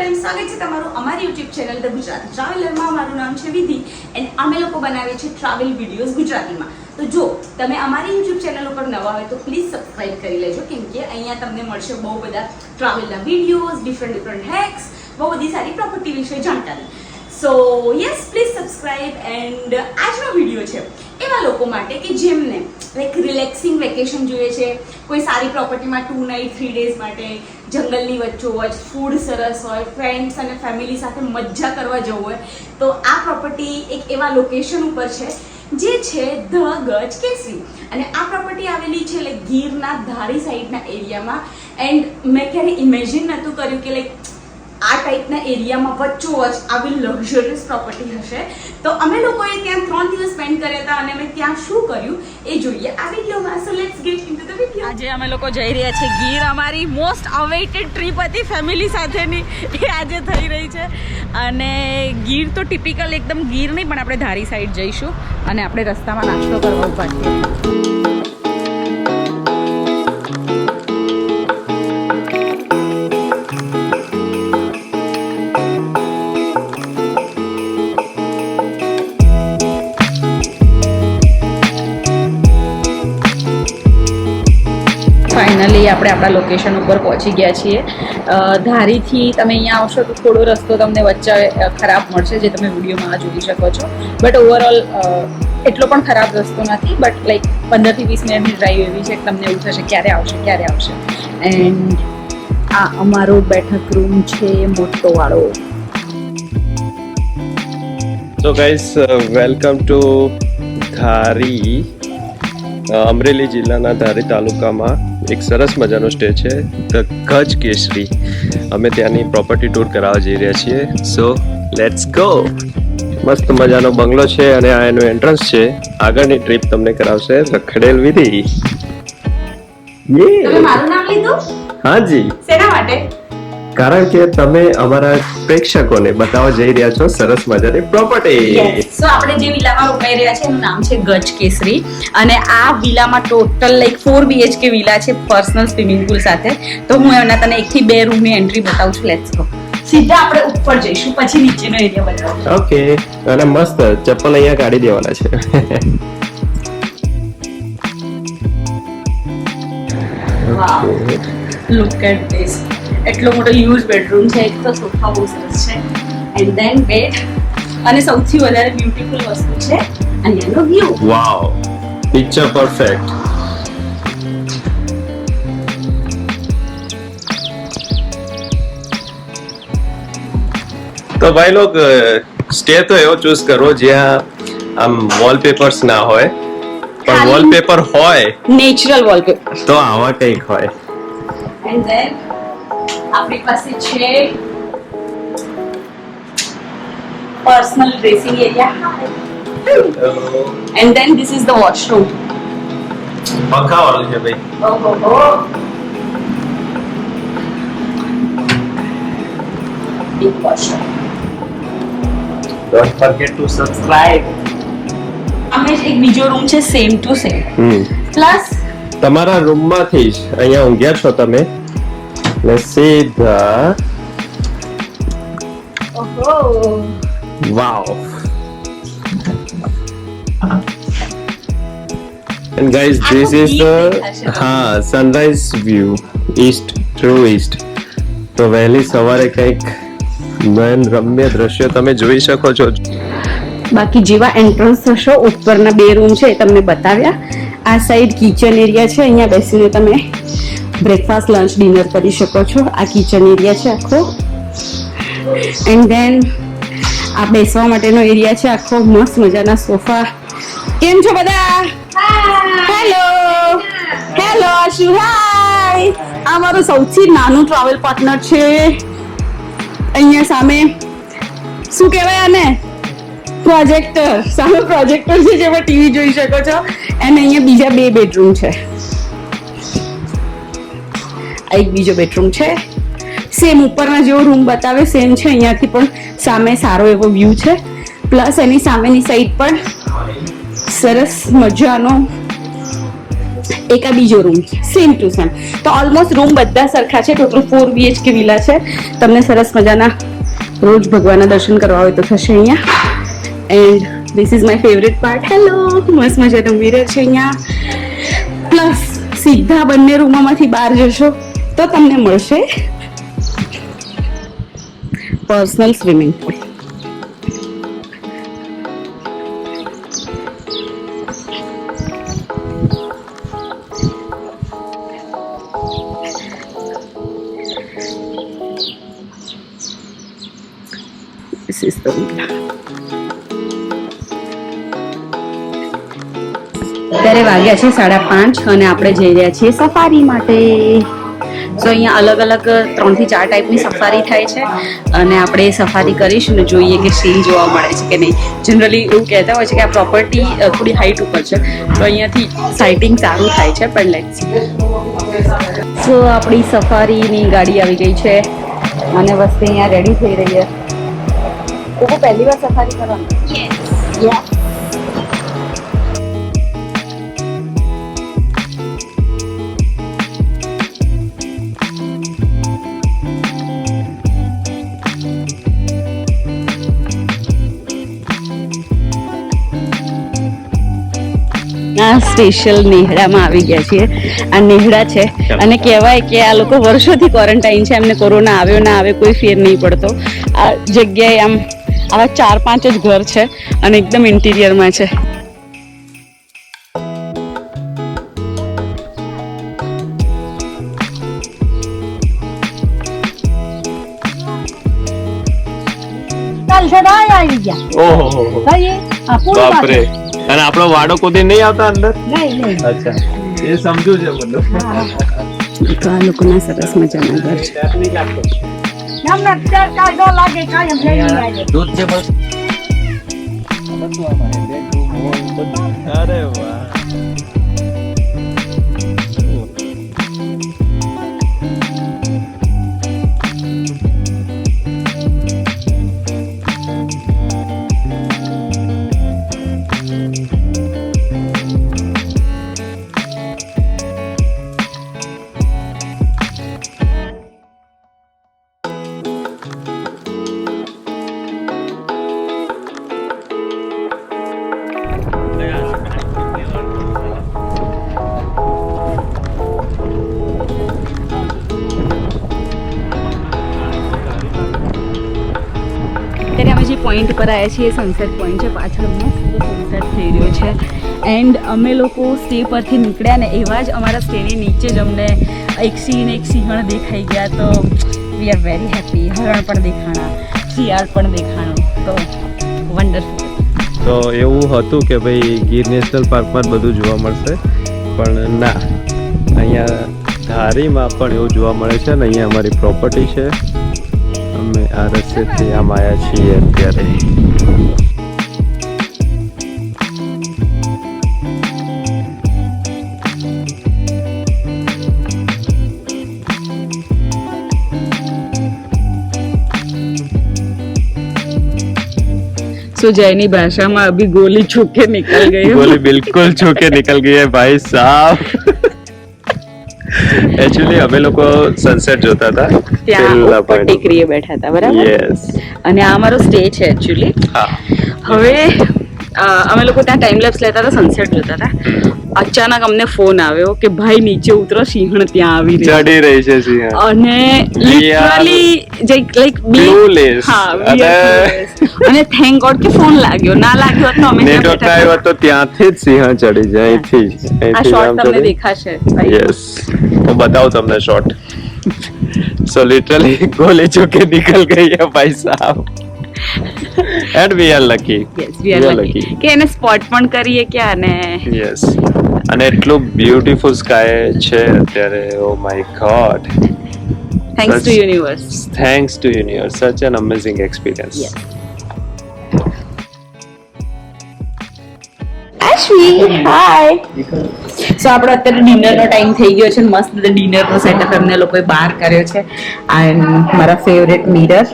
Friends, સ્વાગત છે તમારું અમારી યુટ્યુબ ચેનલ ધ ગુજરાતી ટ્રાવેલરમાં. મારું નામ છે વિધિ એન્ડ અમે લોકો બનાવીએ છીએ ટ્રાવેલ વિડીયોઝ ગુજરાતીમાં. તો જો તમે અમારી યુટ્યુબ ચેનલ ઉપર નવા હોય તો પ્લીઝ સબસ્ક્રાઇબ કરી લેજો, કેમ કે અહીંયા તમને મળશે બહુ બધા ટ્રાવેલના વિડીયોઝ, ડિફરન્ટ હેક્સ, બહુ બધી સારી પ્રોપર્ટી વિશે જાણકારી. સો યસ, પ્લીઝ સબસ્ક્રાઇબ. એન્ડ આજનો વિડીયો છે એવા લોકો માટે કે જેમને લાઈક રિલેક્સિંગ વેકેશન જોઈએ છે, કોઈ સારી પ્રોપર્ટીમાં 2 નાઇટ 3 ડેઝ માટે, જંગલની વચ્ચોવચ, ફૂડ સરસ હોય, ફ્રેન્ડ્સ અને ફેમિલી સાથે મજા કરવા જવું હોય, તો આ પ્રોપર્ટી એક એવા લોકેશન ઉપર છે જે છે ધ ગજ કેસરી. અને આ પ્રોપર્ટી આવેલી છે લાઈક ગીરના ધારી સાઈડના એરિયામાં. એન્ડ મેં ક્યારે ઇમેજિન નહોતું કર્યું કે લાઈક આ ટાઈપના એરિયામાં વચ્ચોવચ આવી લક્ઝરિયસ પ્રોપર્ટી હશે. તો અમે લોકોએ ત્યાં 3 દિવસ સ્પેન્ડ કર્યા હતા અને અમે ત્યાં શું કર્યું એ જોઈએ આ વિડીયોમાં. So let's gate into the video. આજે અમે લોકો જઈ રહ્યા છે ગીર. અમારી મોસ્ટ અવેઇટેડ ટ્રીપ હતી ફેમિલી સાથેની, એ આજે થઈ રહી છે. અને ગીર તો ટિપિકલ એકદમ ગીર નહીં, પણ આપણે ધારી સાઈડ જઈશું અને આપણે રસ્તામાં નાસ્તો કરવા ઉભા છીએ. ફાઇનલી આપણે આપણા લોકેશન ઉપર પહોંચી ગયા છીએ. ધારીથી તમે અહીંયા આવશો તો થોડો રસ્તો તમને વચ્ચે ખરાબ મળશે, જે તમે વિડીયોમાં જોઈ શકો છો. બટ ઓવરઓલ એટલો પણ ખરાબ રસ્તો નથી. બટ લાઈક 15 થી 20 મિનિટની ડ્રાઈવ એવી છે કે તમને એવું થશે ક્યારે આવશે. એન્ડ આ અમારો બેઠક રૂમ છે મોટો વાળો. So guys, welcome to ધારી. અમરેલી જિલ્લાના ધારી તાલુકામાં એક સરસ મજાનો સ્ટે છે ધ ગજ કેસરી. અમે ત્યાંની પ્રોપર્ટી ટૂર કરાવવા જઈ રહ્યા છીએ. So let's go. મસ્ત મજાનો બંગલો છે અને આ એનું એન્ટ્રન્સ છે. આગળની ટ્રીપ તમને કરાવશે રખડેલ વિધિ. તમે મારું નામ લીધું? હાજી. શેના માટે? કારણ કે તમે અમારા પ્રેક્ષકોને બતાવવા જઈ રહ્યા છો સરસ મજાની પ્રોપર્ટી. સો આપણે જે વિલામાં રોકાઈ રહ્યા છે એનું નામ છે ગજ કેસરી. અને આ વિલામાં ટોટલ લાઈક 4 BHK વિલા છે, પર્સનલ સ્વિમિંગ પુલ સાથે. તો હું એના તને 1 થી 2 રૂમની એન્ટ્રી બતાવું છું. Let's go. સીધા આપણે ઉપર જઈશું, પછી નીચેનો એરિયા બતાવું. ઓકે. અને મસ્ત ચપ્પલ અહીંયા કાઢી દેવાના છે. વાવ, લુક એટ ધીસ. એટલો મોટો હ્યુજ બેડરૂમ છે. એક તો સોફા બહુ સરસ છે, એન્ડ ધેન બેડ. અને સૌથી વધારે બ્યુટીફુલ વસ્તુ છે અહીંયાનો વ્યૂ. વાવ, પિક્ચર પરફેક્ટ. તો ભાઈ લોગ સ્ટે તો એવો ચૂઝ કરો જ્યાં આમ વોલપેપર્સ ના હોય, પણ વોલપેપર હોય નેચરલ વોલપેપર. તો આવા કંઈક હોય. એન્ડ ધેન આપણી પાસે છે personal dressing area. And then this is the washroom. પંખા વાળું છે ભાઈ. ઓહો, big washroom. Don't forget to subscribe. અમે એક બીજો રૂમ છે સેમ ટુ સેમ. પ્લસ તમારા રૂમમાંથી જ અહીંયા ઊંઘ્યા છો તમે ને સીધા. ઓહો, વાવ. And guys, this is the sunrise view, east through east. તો વહેલી સવારે કંઈક નયન રમ્ય દ્રશ્ય તમે જોઈ શકો છો. બાકી જેવા એન્ટ્રન્સ થશો, ઉપરના 2 રૂમ છે એ તમને બતાવ્યા. આ સાઈડ કિચન એરિયા છે, અહીંયા બેસીને તમે બ્રેકફાસ્ટ, લંચ, ડિનર કરી શકો છો. આ કિચન એરિયા છે આખો. એન્ડ ધેન આ બેસવા માટેનો એરિયા છે આખો. મસ્ત મજાના સોફા. કેમ છો બધા? હેલો આશુ. હાય. આ મારું સૌથી નાનું ટ્રાવેલ પાર્ટનર છે. અહીંયા સામે શું કહેવાય આને? પ્રોજેક્ટર. સામે પ્રોજેક્ટર છે જેમાં ટીવી જોઈ શકો છો. અને અહીંયા બીજા 2 બેડરૂમ છે. આ એક બીજો બેડરૂમ છે. સેમ ઉપરના જેવો રૂમ બતાવે સેમ છે. અહીંયાથી પણ સામે સારો એવો વ્યૂ છે. પ્લસ એની સામેની સાઈડ પર સરસ મજાનો એક આ બીજો રૂમ સેમ ટુ સેમ. તો ઓલમોસ્ટ રૂમ બધા સરખા છે. ટોટલ 4 BHK વિલા છે. તમને સરસ મજાના રોજ ભગવાનના દર્શન કરવા હોય તો થશે અહીંયા. And this is my favourite part. Hello, મસ્ત મજાનું મિરર છે અહીંયા. પ્લસ સીધા બંને રૂમોમાંથી બહાર જશો તો તમને મળશે personal swimming pool. This is the villa. અત્યારે વાગ્યા છે 5:30 અને આપણે જઈ રહ્યા છીએ સફારી માટે. સો અહીંયા અલગ અલગ 3 થી 4 ટાઈપની સફારી થાય છે અને આપણે સફારી કરીશું ને જોઈએ કે સિંહ જોવા મળે છે કે નહીં. જનરલી એવું કહેતા હોય છે કે આ પ્રોપર્ટી થોડી હાઈટ ઉપર છે તો અહીંયાથી સાઇટિંગ સારું થાય છે. પણ લેટ્સ સી. સો આપણી સફારીની ગાડી આવી ગઈ છે અને વસ્તુ અહીંયા રેડી થઈ રહી છે. તો પહેલી વાર સફારી કરવાની? યસ. આ સ્પેશિયલ નેહડામાં આવી ગયા છીએ. આ નેહડા છે અને કહેવાય કે આ લોકો વર્ષોથી ક્વોરન્ટાઇન છે. એમને કોરોના આવ્યો ના આવે કોઈ ફેર નહીં પડતો. આ જગ્યાએ આમ આવા 4-5 જ ઘર છે અને એકદમ ઇન્ટિરિયરમાં છે. ઓહો બાપરે. અને આપણો વાડો કોઈ નહીં આવતા અંદર? નહીં. અચ્છા, એ સમજુ છે મતલબ. તો આ લોકોના સરસ મજાના ઘર છે. દૂધ છે બસ. અરે વાહ. અત્યારે અમે જે પોઈન્ટ પર આવ્યા છીએ સનસેટ પોઈન્ટ છે. પાછળ મસ્ત સનસેટ થઈ રહ્યો છે. એન્ડ અમે લોકો સ્ટે પરથી નીકળ્યા ને એવા જ અમારા સ્ટેની નીચે જ અમને એક સિંહ ને એક સિંહણ દેખાઈ ગયા. તો વી આર વેરી હેપી. હરણ પણ દેખાણા, શિયાળ પણ દેખાણું. તો વન્ડરફુલ. તો એવું હતું કે ભાઈ ગીર નેશનલ પાર્કમાં જ બધું જોવા મળશે, પણ ના, અહીંયા ધારીમાં પણ એવું જોવા મળે છે. અને અહીંયા અમારી પ્રોપર્ટી છે. અમે આ રસ્તેથી આમ આવ્યા છીએ અત્યારે. तो जैनी भाषा में अभी गोली छूके निकल गई. गोली बिल्कुल छूके निकल गई है भाई साहब. एक्चुअली અમે લોકો સનસેટ જોતા હતા ત્યાં ઉપર ટેકરીએ બેઠા હતા, બરાબર? યસ. અને આ અમારો સ્ટે છે એકચ્યુઅલી. હા. હવે અમે લોકો ત્યાં ટાઈમ લેપ્સ લેતા હતા, સનસેટ જોતા હતા. અચાનક અમને ફોન આવ્યો કે ભાઈ નીચે ઉતરો, સિંહણ ત્યાં આવી રહી ચડી રહી છે સિંહણ. અને લિટરલી લાઈક બ્લુ લેસ. અને થેન્ક ગોડ કે ફોન લાગ્યો. ના લાગ્યો હોત તો અમે નેટવર્ક આવ્યો તો ત્યાંથી જ સિંહણ ચડી જાય. અહીંથી આ શોટ તમને દેખાશે. યસ, હું બતાવું તમને શોટ. સો લિટરલી ગોલી ચૂકે નિકલ ગઈ है भाई साहब. And we are lucky. Yes, we are lucky. કે એને સ્પોટ પણ કરીએ ક્યાં ને. યસ. અને એટલું બ્યુટીફુલ સ્કાય છે અત્યારે. Oh my god. Thanks to universe. Thanks to universe. Such an amazing experience. Ashvi, hi. So આપણો અત્યારે ડિનરનો ટાઈમ થઈ ગયો છે. મસ્ત ડિનરનો સેટઅપ એમને લોકોએ બહાર કર્યો છે. આ મારા ફેવરેટ મિરર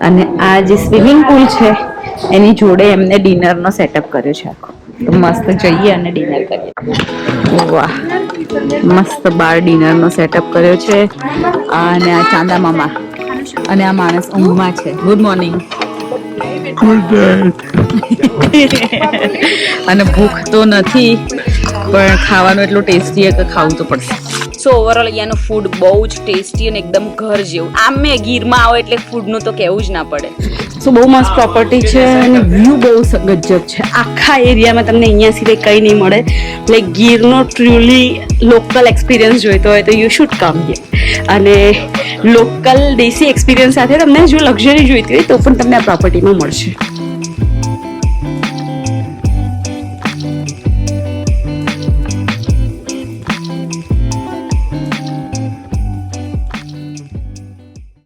અને આ જે સ્વિમિંગ પુલ છે એની જોડે એમને ડિનરનો સેટઅપ કર્યો છે આખો. તો મસ્ત જઈએ અને ડિનર કરીએ. વાહ. મસ્ત બાર ડિનરનો સેટઅપ કર્યો છે અને આ ચાંદા મામા અને આ માણસ ઊંઘમાં છે. Good morning. અને ભૂખ તો નથી પણ ખાવાનું એટલું ટેસ્ટી કે ખાવું તો પડશે. સો ઓવરઓલ અહીંયાનું ફૂડ બહુ જ ટેસ્ટી અને એકદમ ઘર જેવું. આમ મેં ગીરમાં આવો એટલે ફૂડનું તો કહેવું જ ના પડે. સો બહુ મસ્ત પ્રોપર્ટી છે અને વ્યૂ બહુ ગજબ છે. આખા એરિયામાં તમને અહીંયા સિવાય કંઈ નહીં મળે. લાઈક ગીરનો ટ્રુલી લોકલ એક્સપિરિયન્સ જોઈતો હોય તો યુ શુડ કમ હિયર. અને લોકલ દેશી એક્સપિરિયન્સ સાથે તમને જો લક્ઝરી જોઈતી હોય તો પણ તમને આ પ્રોપર્ટીમાં મળશે.